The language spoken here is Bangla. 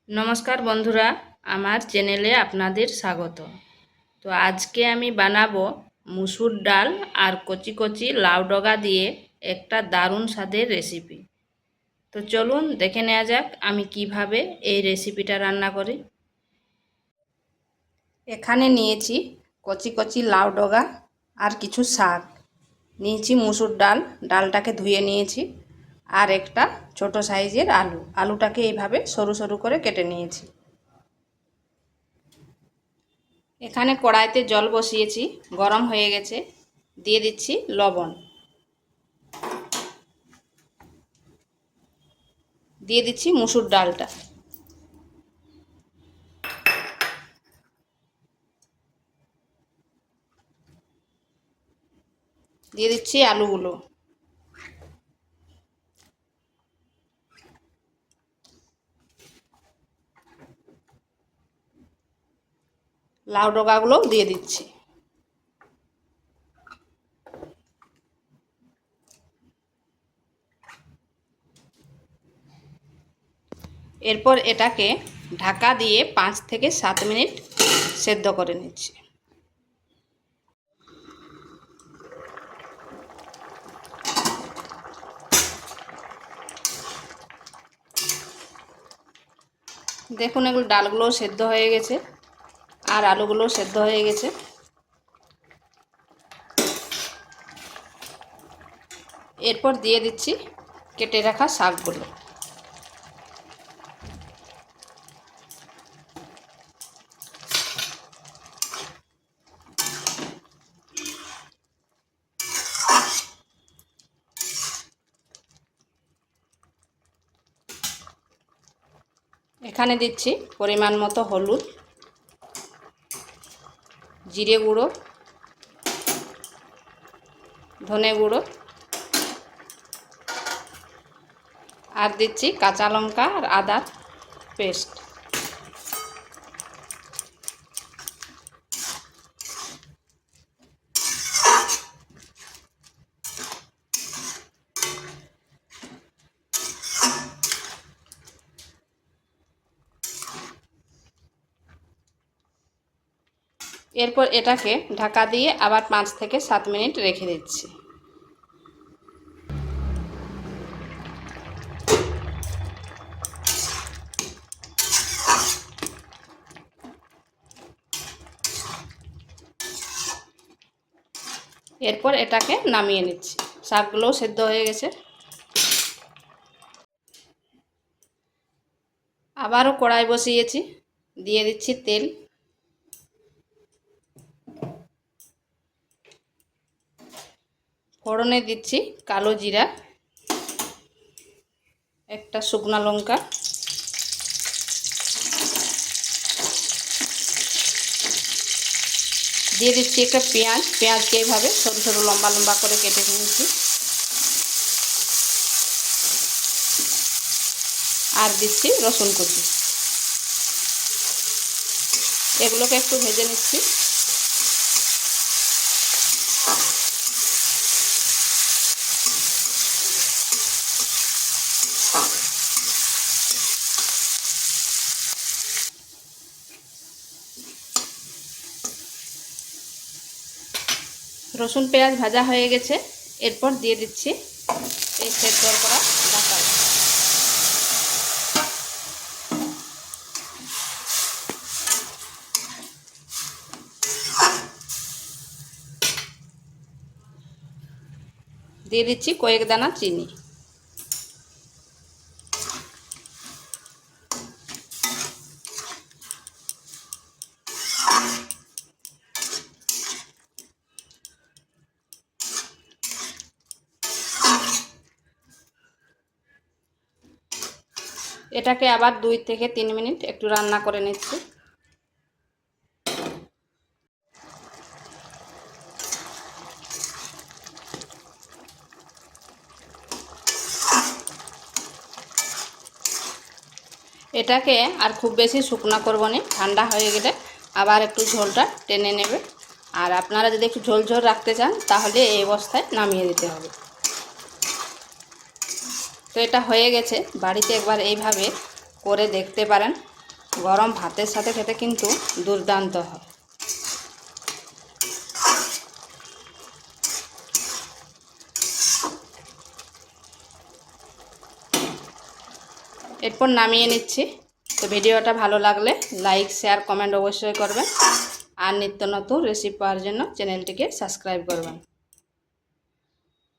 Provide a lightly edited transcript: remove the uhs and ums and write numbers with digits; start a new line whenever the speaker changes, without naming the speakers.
নমস্কার বন্ধুরা, আমার চ্যানেলে আপনাদের স্বাগত। তো আজকে আমি বানাবো মুসুর ডাল আর কচি কচি লাউ ডগা দিয়ে একটা দারুণ স্বাদের রেসিপি। তো চলুন দেখে নেওয়া যাক আমি কিভাবে এই রেসিপিটা রান্না করি। এখানে নিয়েছি কচি কচি লাউ ডগা আর কিছু শাক, নিয়েছি মুসুর ডাল, ডালটাকে ধুয়ে নিয়েছি, আর একটা ছোট সাইজের আলুটাকে এইভাবে সরু সরু করে কেটে নিয়েছি। এখানে কড়াইতে জল বসিয়েছি, গরম হয়ে গেছে, দিয়ে দিচ্ছি লবণ, দিয়ে দিচ্ছি মুসুর ডালটা, দিয়ে দিচ্ছি আলুগুলো, লাউ ডগাগুলো দিয়ে দিচ্ছি। এরপর এটাকে ঢাকা দিয়ে 5 থেকে 7 মিনিট সেদ্ধ করে নিচ্ছি। দেখুন এগুলো ডালগুলোও সেদ্ধ হয়ে গেছে আর আলুগুলোও সেদ্ধ হয়ে গেছে। এরপর দিয়ে দিচ্ছি কেটে রাখা শাকগুলো, এখানে দিচ্ছি পরিমাণ মতো হলুদ, জিরে গুঁড়ো, ধনে গুঁড়ো, আর দিচ্ছি কাঁচা লঙ্কা আর আদা পেস্ট। এরপর এটাকে ঢাকা দিয়ে আবার 5 থেকে 7 মিনিট রেখে দিচ্ছি। এরপর এটাকে নামিয়ে নিচ্ছি, শাকগুলোও সেদ্ধ হয়ে গেছে। আবারও কড়াই বসিয়েছি, দিয়ে দিচ্ছি তেল, ফোড়নে দিচ্ছি কালো জিরা, একটা শুকনো লঙ্কা, দিয়ে দিচ্ছি একটা পেঁয়াজকে এইভাবে ছোটো ছোটো লম্বা লম্বা করে কেটে নিয়েছি, আর দিচ্ছি রসুন কুচি। এগুলোকে একটু ভেজে নিচ্ছি। রসুন পেঁয়াজ ভাজা হয়ে গেছে, এরপর দিয়ে দিচ্ছি এই সেদ্ধ করা ডাটা। দিয়ে দিচ্ছি কয়েক দানা চিনি। এটাকে আবার 2 থেকে 3 মিনিট একটু রান্না করে নিচ্ছি। এটাকে আর খুব বেশি শুকনা করব না, ঠান্ডা হয়ে গেলে আবার একটু ঝোলটা টেনে নেবে। আর আপনারা যদি একটু ঝোল ঝোল রাখতে চান তাহলে এই অবস্থায় নামিয়ে দিতে হবে। তো এটা হয়ে গেছে, বাড়িতে একবার এইভাবে করে দেখতে পারেন, গরম ভাতের সাথে খেতে কিন্তু দুর্দান্ত হয়। এরপর নামিয়ে নিচ্ছি। তো ভিডিওটা ভালো লাগলে লাইক, শেয়ার, কমেন্ট অবশ্যই করবেন। আর নিত্য নতুন রেসিপি পাওয়ার জন্য চ্যানেলটিকে সাবস্ক্রাইব করবেন।